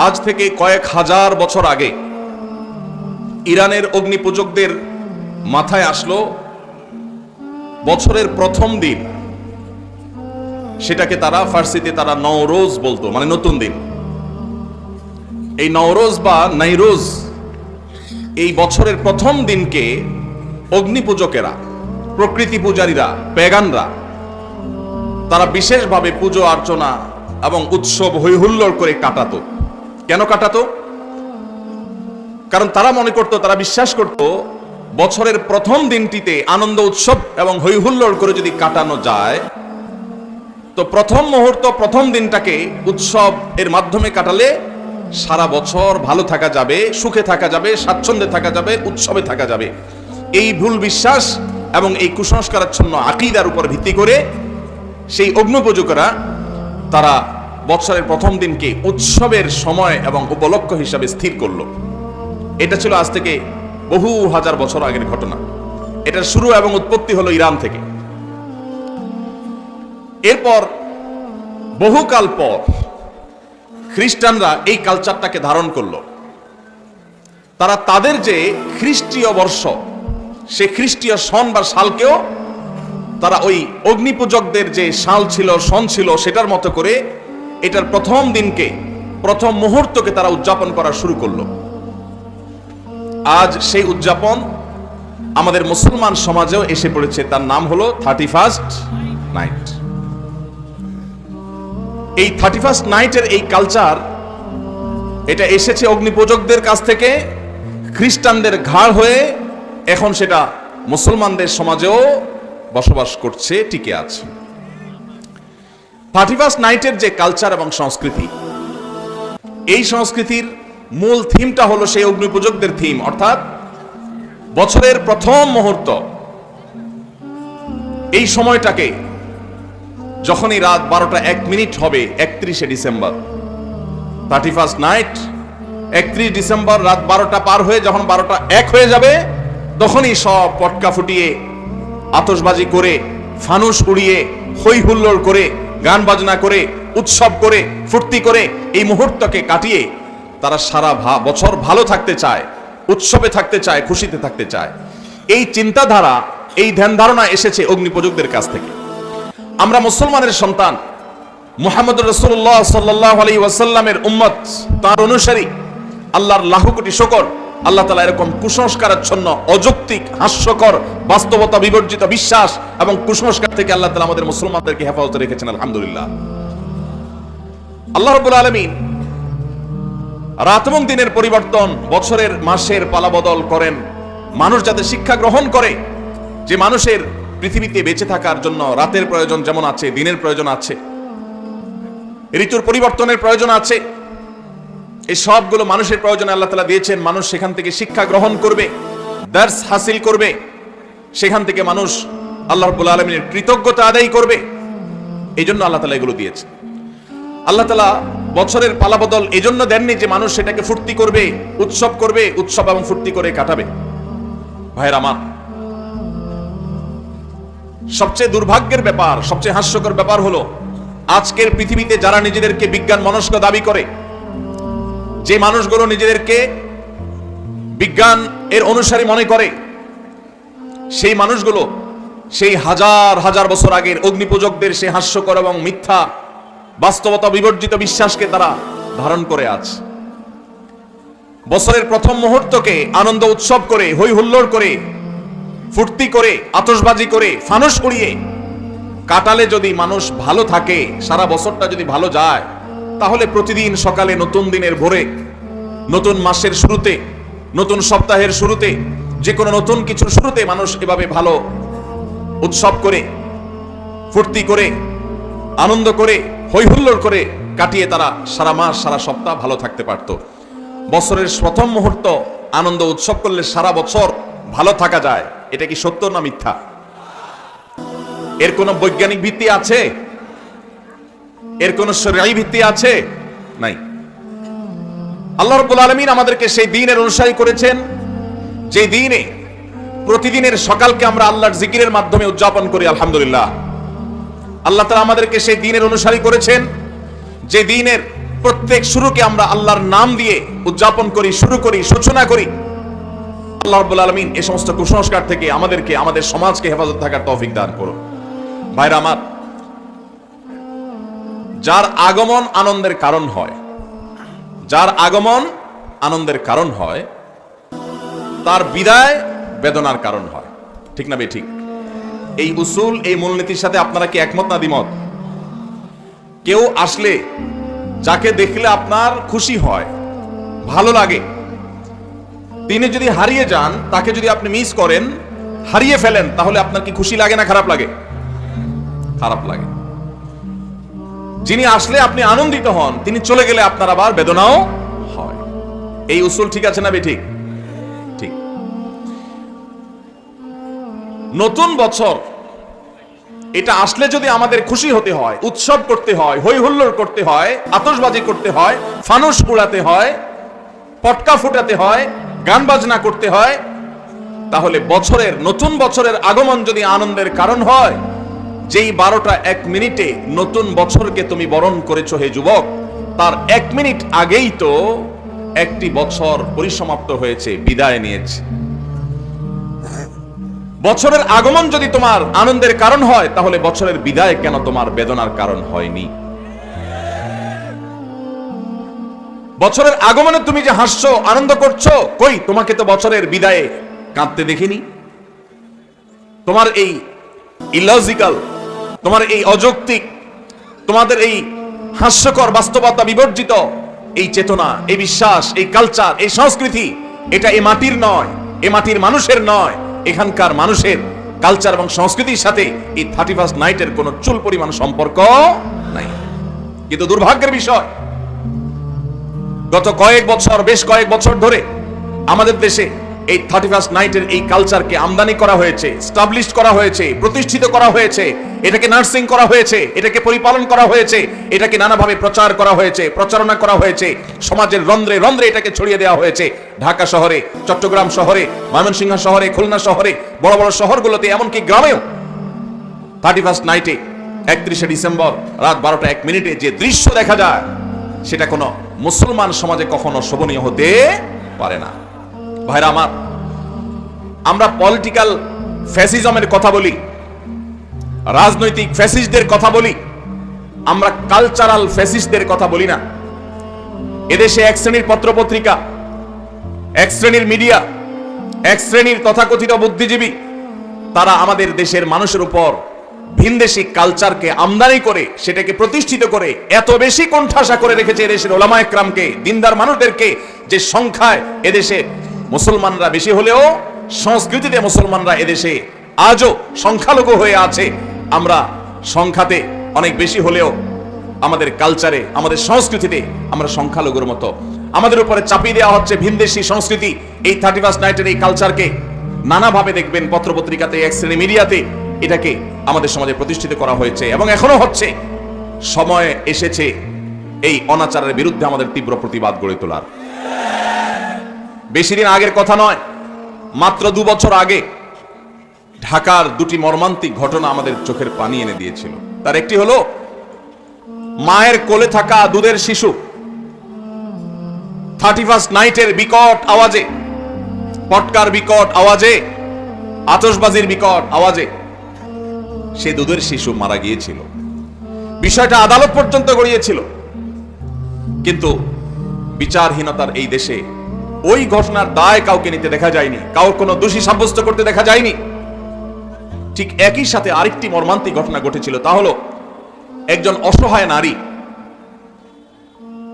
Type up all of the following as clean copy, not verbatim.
আজ থেকে কয়েক হাজার বছর আগে ইরানের অগ্নিপূজকদের মাথায় আসলো বছরের প্রথম দিন, সেটাকে তারা ফার্সিতে তারা নওরোজ বলতো, মানে নতুন দিন। এই নওরোজ বা নাইরোজ, এই বছরের প্রথম দিনকে অগ্নিপূজকেরা, প্রকৃতি পূজারীরা, পেগানরা তারা বিশেষভাবে পুজো অর্চনা এবং উৎসব হৈহুল্লোড় করে কাটাতো। কেন কাটাতো? কারণ তারা মনে করত, তারা বিশ্বাস করত, বছরের প্রথম দিনটিতে আনন্দ উৎসব এবং হৈহুল্লোড় করে যদি কাটানো যায়, তো প্রথম মুহূর্ত, প্রথম দিনটাকে উৎসব এর মাধ্যমে কাটালে সারা বছর ভালো থাকা যাবে, সুখে থাকা যাবে, স্বাচ্ছন্দ্যে থাকা যাবে, উৎসবে থাকা যাবে। এই ভুল বিশ্বাস এবং এই কুসংস্কারাচ্ছন্ন আকীদার উপর ভিত্তি করে সেই অগ্নিপূজকেরা তারা বছরের প্রথম দিনকে উৎসবের সময় এবং উপলক্ষ হিসাবে স্থির করলো। এটা ছিল আজ থেকে বহু হাজার বছর আগের ঘটনা। এটার শুরু এবং উৎপত্তি হলো ইরান থেকে। এরপর বহুকাল পর খ্রিস্টানরা এই কালচারটাকে ধারণ করলো। তারা তাদের যে খ্রিস্টীয় বর্ষ, সে খ্রিস্টীয় সন বা সালকেও তারা ওই অগ্নিপূজকদের যে সাল ছিল, সন ছিল, সেটার মতো করে এটার প্রথম দিনকে, প্রথম মুহূর্তকে তারা উদযাপন করা শুরু করলো। আজ সেই উদযাপন আমাদের মুসলমান সমাজেও এসে পড়েছে। তার নাম হলো 31st নাইট। এই 31st নাইটের এই কালচার, এটা এসেছে অগ্নিপূজকদের কাছ থেকে, খ্রিস্টানদের ঘাড় হয়ে এখন সেটা মুসলমানদের সমাজেও বসবাস করছে, টিকে আছে। 31st নাইটের যে কালচার এবং সংস্কৃতি, এই সংস্কৃতির মূল থিমটা হলো সেই অগ্নিপূজকদের থিম, অর্থাৎ বছরের প্রথম মুহূর্ত। এই সময়টাকে যখনই রাত 12টা 1 মিনিট হবে, 31শে ডিসেম্বর, 31st নাইট, 31 ডিসেম্বর রাত 12টা পার হয়ে যখন 12টা 1 হয়ে যাবে, তখনই সব পটকা ফুটিয়ে, আতশবাজি করে, ফানুস উড়িয়ে, হই হুল্লোড় করে, গান বাজনা করে, উৎসব করে, ফুর্তি করে এই মুহূর্তকে কাটিয়ে তারা সারা বছর ভালো থাকতে চায়, উৎসবে থাকতে চায়, খুশিতে থাকতে চায়। এই চিন্তাধারা, এই ধ্যান ধারণা এসেছে অগ্নিপূজকদের কাছ থেকে। আমরা মুসলমানের সন্তান, মুহাম্মদ রাসূলুল্লাহ সাল্লাল্লাহু আলাইহি ওয়াসাল্লামের উম্মত, তার অনুসারী। আল্লাহর লাখো কোটি শুকর, আল্লাহ তাআলা এরকম কুসংস্কারাচ্ছন্ন, অযৌক্তিক, হাস্যকর, বাস্তবতা বিবর্জিত বিশ্বাস এবং কুসংস্কার থেকে আল্লাহ তাআলা আমাদের মুসলমানদেরকে হেফাজতে রেখেছেন, আলহামদুলিল্লাহ। আল্লাহ রাব্বুল আলামিন রাত এবং দিনের পরিবর্তন, বছরের মাসের পালাবদল করেন, মানুষ যাতে শিক্ষা গ্রহণ করে যে মানুষের পৃথিবীতে বেঁচে থাকার জন্য রাতের প্রয়োজন যেমন আছে, দিনের প্রয়োজন আছে, ঋতুর পরিবর্তনের প্রয়োজন আছে। এই সবগুলো মানুষের প্রয়োজনে আল্লাহ তাআলা দিয়েছেন। মানুষ সেখান থেকে শিক্ষা গ্রহণ করবে, দার্স হাসিল করবে, সেখান থেকে মানুষ আল্লাহ রাব্বুল আলামিনের কৃতজ্ঞতা আদায় করবে। এই জন্য আল্লাহ তাআলা এগুলো দিয়েছে। আল্লাহ তাআলা বছরের পালাবদল এই জন্য দেননি যে মানুষ সেটাকে ফুর্তি করবে, উৎসব করবে, উৎসব এবং ফুর্তি করে কাটাবে। ভাইয়ের আমার, সবচেয়ে দুর্ভাগ্যের ব্যাপার, সবচেয়ে হাস্যকর ব্যাপার হলো আজকের পৃথিবীতে যারা নিজেদেরকে বিজ্ঞান মনস্ক দাবি করে, যে মানুষগুলো নিজেদেরকে বিজ্ঞান এর অনুসারী মনে করে, সেই মানুষগুলো সেই হাজার হাজার বছর আগের অগ্নিপূজকদের সেই হাস্যকর এবং মিথ্যা, বাস্তবতা বিবর্জিত বিশ্বাসকে তারা ধারণ করে আছে। বছরের প্রথম মুহূর্তকে আনন্দ উৎসব করে, হই হুল্লোড় করে, ফুর্তি করে, আতশবাজি করে, ফানুস উড়িয়ে কাটালে যদি মানুষ ভালো থাকে, সারা বছরটা যদি ভালো যায়, তাহলে প্রতিদিন সকালে, নতুন দিনের ভোরে, নতুন মাসের শুরুতে, নতুন সপ্তাহের শুরুতে, যে কোনো নতুন কিছুর শুরুতে মানুষ এভাবে ভালো উৎসব করে, ফুর্তি করে, আনন্দ করে, হই হুল্লোড় করে কাটিয়ে তারা সারা মাস, সারা সপ্তাহ ভালো থাকতে পারত। বছরের প্রথম মুহূর্ত আনন্দ উৎসব করলে সারা বছর ভালো থাকা যায়। এটা কি সত্য না মিথ্যা? এর কোনো বৈজ্ঞানিক ভিত্তি আছে? এর কোনো শরঈ ভিত্তি আছে? নাই। আল্লাহ রাব্বুল আলামিন আমাদেরকে সেই দ্বীনের অনুসারী করেছেন, যে দ্বীনে প্রতিদিনের সকালকে আমরা আল্লাহর জিকিরের মাধ্যমে উদযাপন করি, আলহামদুলিল্লাহ। আল্লাহ তাআলা আমাদেরকে সেই দ্বীনের অনুসারী করেছেন, যে দ্বীনের প্রত্যেক শুরুকে আমরা আল্লাহর নাম দিয়ে উদযাপন করি, শুরু করি, সূচনা করি। আল্লাহ রাব্বুল আলামিন এই সমস্ত কুসংস্কার থেকে আমাদেরকে, আমাদের সমাজকে হেফাজত থাকার তৌফিক দান করুন। ভাইরা আমার, যার আগমন আনন্দের কারণ হয়, যার আগমন আনন্দের কারণ হয়, তার বিদায় বেদনার কারণ হয়। ঠিক না বে ঠিক? এই উসুল, এই মূলনীতির সাথে আপনারা কি একমত না দ্বিমত? কেউ আসলে, যাকে দেখলে আপনার খুশি হয়, ভালো লাগে, তিনি যদি হারিয়ে যান, তাকে যদি আপনি মিস করেন, হারিয়ে ফেলেন, তাহলে আপনার কি খুশি লাগে না খারাপ লাগে? খারাপ লাগে। যিনি আসলে আপনি আনন্দিত হন, তিনি চলে গেলে আপনার আবার বেদনাও হয়। এই উসুল ঠিক আছে না বে ঠিক? ঠিক। নতুন বছর এটা আসলে যদি আমাদের খুশি হতে হয়, উৎসব করতে হয়, হই হুল্লোড় করতে হয়, আতশবাজি করতে হয়, ফানুস উড়াতে হয়, পটকা ফুটাতে হয়, গান বাজনা করতে হয়, তাহলে বছরের, নতুন বছরের আগমন যদি আনন্দের কারণ হয়, যেই 12টা 1 মিনিটে নতুন বছরকে তুমি বরণ করেছো হে যুবক, তার 1 মিনিট আগেই তো একটি বছর পরিসমাপ্ত হয়েছে, বিদায় নিয়েছে। বছরের আগমন যদি তোমার আনন্দের কারণ হয়, তাহলে বছরের বিদায় কেন তোমার বেদনার কারণ হয়নি? বছরের আগমনে তুমি যে হাসছো, আনন্দ করছো, কই তোমাকে তো বছরের বিদায়ে কাঁদতে দেখিনি। তোমার এই ইলজিক্যাল, তোমার এই অযৌক্তিক, তোমাদের এই হাস্যকর বাস্তবতা বিবর্জিত এই চেতনা, এই বিশ্বাস, এই কালচার, এই সংস্কৃতি, এটা এই মাটির নয়, এই মাটির মানুষের নয়। এখানকার মানুষের কালচার এবং সংস্কৃতির সাথে এই 31st নাইটের কোনো চুল পরিমাণ সম্পর্ক নাই। কিন্তু দুর্ভাগ্যের বিষয়, গত কয়েক বছর, বেশ কয়েক বছর ধরে আমাদের দেশে এই 31st নাইটের এই কালচারকে আমদানি করা হয়েছে, স্টাবলিশ করা হয়েছে, প্রতিষ্ঠিত করা হয়েছে, এটাকে নার্সিং করা হয়েছে, এটাকে পরিপালন করা হয়েছে, এটাকে নানাভাবে প্রচার করা হয়েছে, প্রচারণা করা হয়েছে, সমাজের রন্ধ্রে রন্ধ্রে এটাকে ছড়িয়ে দেওয়া হয়েছে। ঢাকা শহরে, চট্টগ্রাম শহরে, ময়মনসিংহ শহরে, খুলনা শহরে, বড় বড় শহরগুলোতে, এমনকি গ্রামেও 31st নাইটে 31শে ডিসেম্বর রাত 12টা 1 মিনিটে যে দৃশ্য দেখা যায়, সেটা কোনো মুসলমান সমাজে কখনো শোভনীয় হতে পারে না। ভাইরা আমার, আমরা পলিটিক্যাল ফ্যাসিজমের কথা বলি, রাজনৈতিক ফ্যাসিস্টদের কথা বলি, আমরা কালচারাল ফ্যাসিস্টদের কথা বলি না। এদেশে এক শ্রেণীর পত্রপত্রিকা, এক শ্রেণীর মিডিয়া, এক শ্রেণীর তথাকথিত বুদ্ধিজীবী, তারা আমাদের দেশের মানুষের উপর ভিনদেশী কালচারকে আমদানি করে, সেটাকে প্রতিষ্ঠিত করে এত বেশি কোণঠাসা করে রেখেছে এদেশের ওলামা একরামকে, দিনদার মানুষদেরকে, যে সংখ্যায় এদেশে মুসলমানরা বেশি হলেও সংস্কৃতিতে মুসলমানরা এদেশে আজও সংখ্যালঘু হয়ে আছে। আমরা সংখ্যাতে অনেক বেশি হলেও আমাদের কালচারে, আমাদের সংস্কৃতিতে আমরা সংখ্যালঘুর মতো। আমাদের উপরে চাপিয়ে দেওয়া হচ্ছে ভিনদেশী সংস্কৃতি। এই 31st নাইটের এই কালচারকে নানাভাবে দেখবেন পত্রপত্রিকাতে, এক শ্রেণী মিডিয়াতে এটাকে আমাদের সমাজে প্রতিষ্ঠিত করা হয়েছে এবং এখনো হচ্ছে। সময় এসেছে এই অনাচারের বিরুদ্ধে আমাদের তীব্র প্রতিবাদ গড়ে তোলার। বেশি দিন আগের কথা নয়, মাত্র 2 বছর আগে ঢাকার 2টি মর্মান্তিক ঘটনা আমাদের চোখের পানি এনে দিয়েছিল। তার একটি হলো মায়ের কোলে থাকা দুধের শিশু 31st নাইটের বিকট আওয়াজে, পটকার বিকট আওয়াজে, আতশবাজির বিকট আওয়াজে সে দুধের শিশু মারা গিয়েছিল। বিষয়টা আদালত পর্যন্ত গড়িয়েছিল, কিন্তু বিচারহীনতার এই দেশে ওই ঘটনার দায় কাউকে নিতে দেখা যায়নি, কাউর কোনো দোষী সাব্যস্ত করতে দেখা যায়নি। ঠিক একই সাথে আরেকটি মর্মান্তিক ঘটনা ঘটেছিল, তা হলো একজন অসহায় নারী,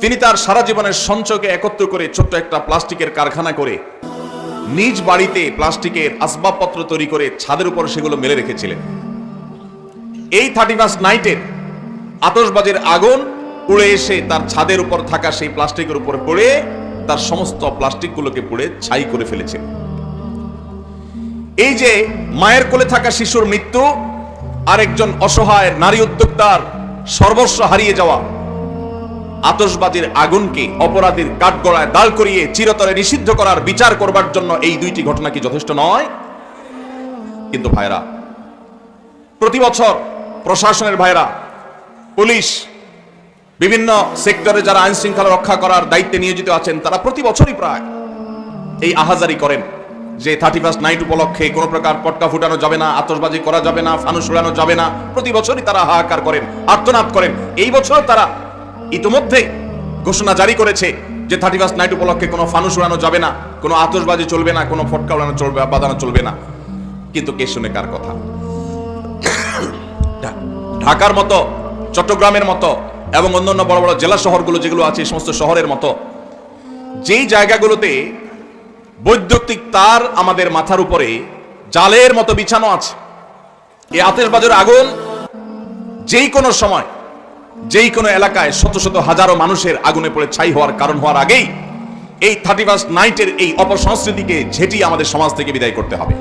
তিনি তার সারা জীবনের সঞ্চয়কে একত্র করে ছোট্ট একটা প্লাস্টিকের কারখানা করে নিজ বাড়িতে প্লাস্টিকের আসবাবপত্র তৈরি করে ছাদের উপর সেগুলো মেলে রেখেছিলেন। এই 31st নাইটের আতশবাজির আগুন উড়ে এসে তার ছাদের উপর থাকা সেই প্লাস্টিকের উপর পড়ে তার সমস্ত প্লাস্টিকগুলোকে পুড়ে ছাই করে ফেলেছে। এই যে মায়ের কোলে থাকা শিশুর মৃত্যু, আর একজন অসহায় নারী উদ্যোক্তার সর্বস্ব হারিয়ে যাওয়া, আতশবাজির আগুনকে অপরাধীর কাঠগড়ায় দাঁড় করিয়ে চিরতরে নিষিদ্ধ করার বিচার করবার জন্য এই 2টি ঘটনা কি যথেষ্ট নয়? কিন্তু ভাইরা, প্রতি বছর প্রশাসনের ভাইরা, পুলিশ, বিভিন্ন সেক্টরে যারা আইন শৃঙ্খলা রক্ষা করার দায়িত্বে নিয়োজিত আছেন তারা প্রতি বছরই প্রায় এই আহাজারি করেন যে 31st নাইট উপলক্ষে কোনো প্রকার পটকা ফুটানো যাবে না, আতশবাজি করা যাবে না, ফানুস উড়ানো যাবে না। প্রতি বছরই তারা হাহাকার করেন, আর্তনাদ করেন। এই বছর তারা ইতিমধ্যে ঘোষণা জারি করেছে যে 31st নাইট উপলক্ষে কোনো ফানুস উড়ানো যাবে না, কোনো আতশবাজি চলবে না, কোনো ফটকা উড়ানো চলবে, বাজানো চলবে না। কিন্তু কে শুনে কার কথা? ঢাকার মতো, চট্টগ্রামের মতো এবং অন্যান্য বড় বড় জেলা শহরগুলো যেগুলো আছে, সমস্ত শহরের মতো যেই জায়গাগুলোতে বৈদ্যুতিক তার আমাদের মাথার উপরে জালের মতো বিছানো আছে, এই আতশবাজির আগুন যেই কোনো সময় যেই কোনো এলাকায় শত শত হাজারো মানুষের আগুনে পড়ে ছাই হওয়ার কারণ হওয়ার আগেই এই 31st নাইটের এই অপসংস্কৃতিকে ঝেঁটিয়ে আমাদের সমাজ থেকে বিদায় করতে হবে।